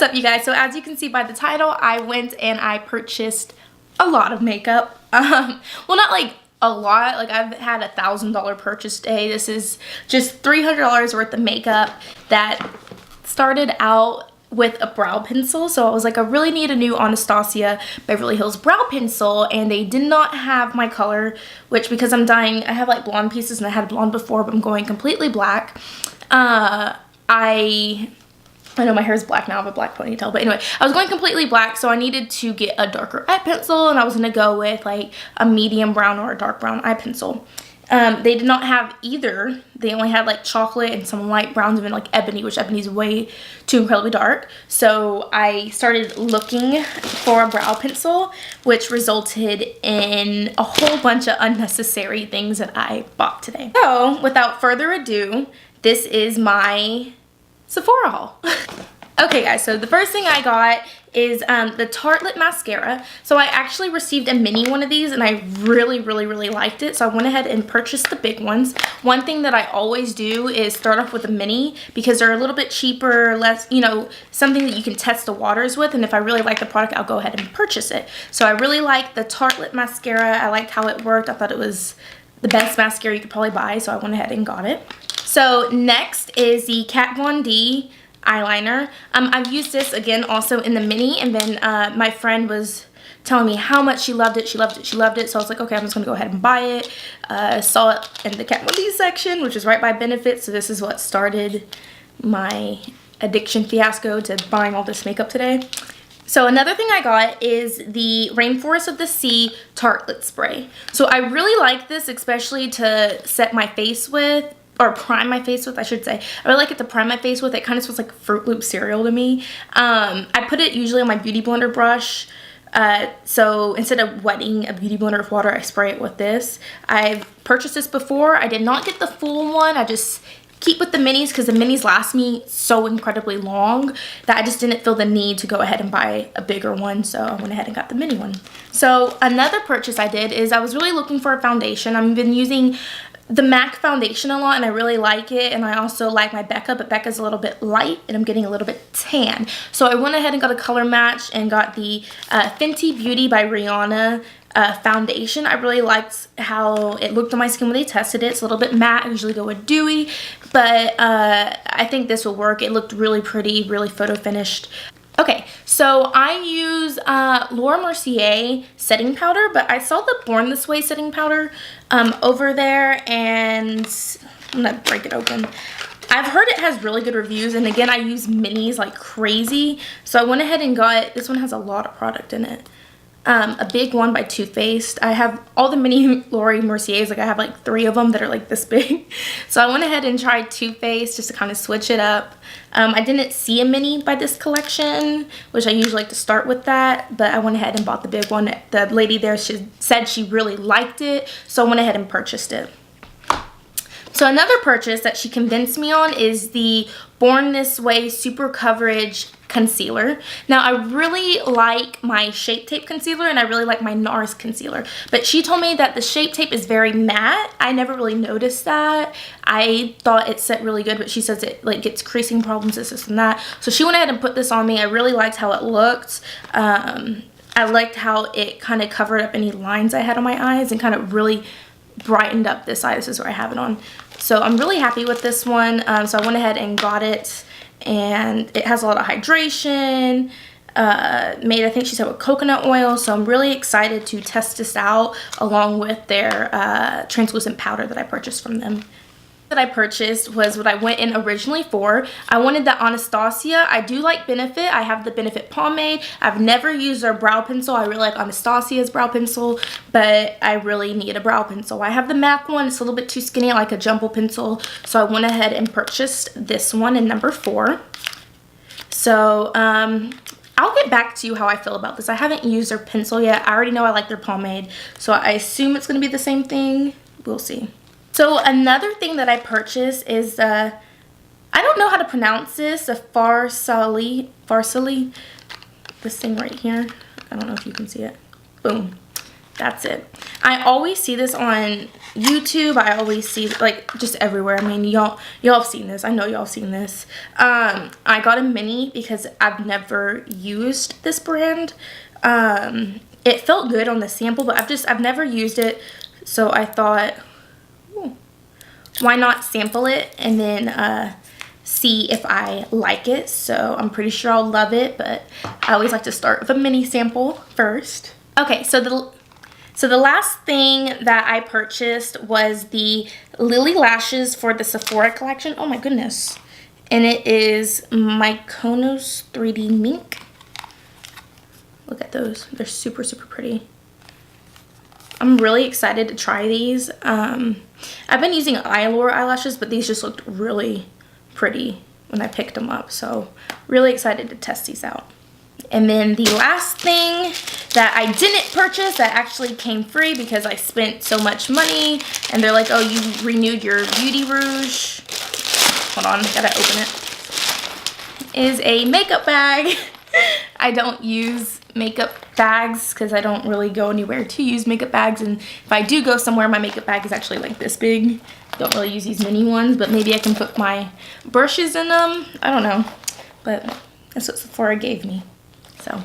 What's up, you guys? So as you can see by the title, I went and I purchased a lot of makeup. Well, not like a lot, like I've had $1,000 purchase day. This is just $300 worth of makeup that started out with a brow pencil. So I was like, I really need a new Anastasia Beverly Hills brow pencil, and they did not have my color, which because I'm dyeing, I have like blonde pieces and I had blonde before, but I'm going completely black. I know my hair is black now, I have a black ponytail, but anyway, I was going completely black, so I needed to get a darker eye pencil, and I was going to go with like a medium brown or a dark brown eye pencil. They did not have either. They only had like chocolate and some light browns and then like ebony, which ebony is way too incredibly dark. So I started looking for a brow pencil, which resulted in a whole bunch of unnecessary things that I bought today. So without further ado, this is my Sephora haul. Okay guys, so the first thing I got is the Tartelette mascara. So I actually received a mini one of these and I really liked it, so I went ahead and purchased the big ones. One thing that I always do is start off with a mini because they're a little bit cheaper, less, you know, something that you can test the waters with, and if I really like the product, I'll go ahead and purchase it. So I really liked the Tartelette mascara. I liked how it worked. I thought it was the best mascara you could probably buy, so I went ahead and got it. So next is the Kat Von D eyeliner. I've used this again also in the mini, and then my friend was telling me how much she loved it, so I was like, okay, I'm just gonna go ahead and buy it. Saw it in the Kat Von D section, which is right by Benefit, so this is what started my addiction fiasco to buying all this makeup today. So another thing I got is the Rainforest of the Sea Tartelette Spray. So I really like this, especially to set my face with, or prime my face with, I should say. I really like it to prime my face with. It kind of smells like Fruit Loop cereal to me. I put it usually on my Beauty Blender brush. So instead of wetting a Beauty Blender with water, I spray it with this. I've purchased this before. I did not get the full one. I just keep with the minis because the minis last me so incredibly long that I just didn't feel the need to go ahead and buy a bigger one, so I went ahead and got the mini one. So another purchase I did is I was really looking for a foundation. I've been using the MAC foundation a lot and I really like it, and I also like my Becca, but Becca's a little bit light and I'm getting a little bit tan. So I went ahead and got a color match and got the Fenty Beauty by Rihanna foundation. I really liked how it looked on my skin when they tested it. It's a little bit matte. I usually go with dewy, but I think this will work. It looked really pretty, really photo finished. Okay, so I use Laura Mercier setting powder, but I saw the Born This Way setting powder over there, and I'm gonna break it open. I've heard it has really good reviews, and again, I use minis like crazy, so I went ahead and got, this one has a lot of product in it. A big one by Too Faced. I have all the mini Laura Merciers, like I have like 3 of them that are like this big. So I went ahead and tried Too Faced just to kind of switch it up. I didn't see a mini by this collection, which I usually like to start with that, but I went ahead and bought the big one. The lady there, she said she really liked it, so I went ahead and purchased it. So another purchase that she convinced me on is the Born This Way Super Coverage Concealer. Now I really like my Shape Tape concealer and I really like my NARS concealer, but she told me that the Shape Tape is very matte. I never really noticed that. I thought it set really good, but she says it like gets creasing problems, this and that. So she went ahead and put this on me. I really liked how it looked. I liked how it kind of covered up any lines I had on my eyes and kind of really brightened up this eye. This is where I have it on. So I'm really happy with this one. So I went ahead and got it, and it has a lot of hydration, made, I think she said, with coconut oil. So I'm really excited to test this out along with their translucent powder that I purchased from them. That I purchased was what I went in originally for. I wanted the Anastasia. I do like Benefit. I have the Benefit pomade. I've never used their brow pencil. I really like Anastasia's brow pencil, but I really need a brow pencil. I have the MAC one. It's a little bit too skinny. I like a jumbo pencil, so I went ahead and purchased this one in number 4. So I'll get back to you how I feel about this. I haven't used their pencil yet. I already know I like their pomade, so I assume it's going to be the same thing. We'll see. So another thing that I purchased is, I don't know how to pronounce this, a Farsali, this thing right here. I don't know if you can see it. Boom. that's it. I always see this on YouTube. I always see, like, just everywhere. I mean, y'all have seen this. I know y'all have seen this. I got a mini because I've never used this brand. It felt good on the sample, but I've never used it, so I thought, why not sample it and then see if I like it. So I'm pretty sure I'll love it, but I always like to start with a mini sample first. Okay, so the last thing that I purchased was the Lily lashes for the Sephora collection. Oh my goodness. And it is Mykonos 3D Mink. Look at those. They're super, super pretty. I'm really excited to try these. I've been using Eyeliner eyelashes, but these just looked really pretty when I picked them up. So really excited to test these out. And then the last thing that I didn't purchase that actually came free because I spent so much money, and they're like, oh, you renewed your Beauty Rouge. Hold on, gotta open it. Is a makeup bag. I don't use makeup bags because I don't really go anywhere to use makeup bags, and if I do go somewhere, my makeup bag is actually like this big. Don't really use these mini ones, but maybe I can put my brushes in them. I don't know, but that's what Sephora gave me. So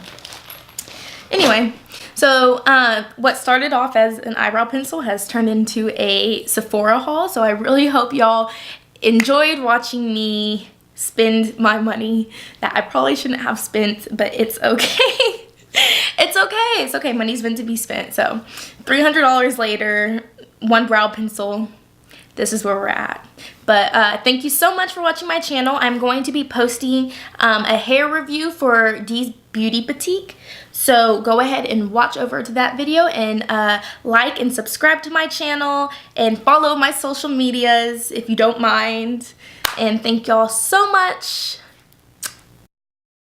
anyway, so what started off as an eyebrow pencil has turned into a Sephora haul. So I really hope y'all enjoyed watching me spend my money that I probably shouldn't have spent, but it's okay. It's okay. It's okay. Money's meant to be spent. So $300 later, one brow pencil. This is where we're at. But thank you so much for watching my channel. I'm going to be posting a hair review for Dee's Beauty Boutique. So go ahead and watch over to that video and like and subscribe to my channel and follow my social medias if you don't mind. And thank y'all so much.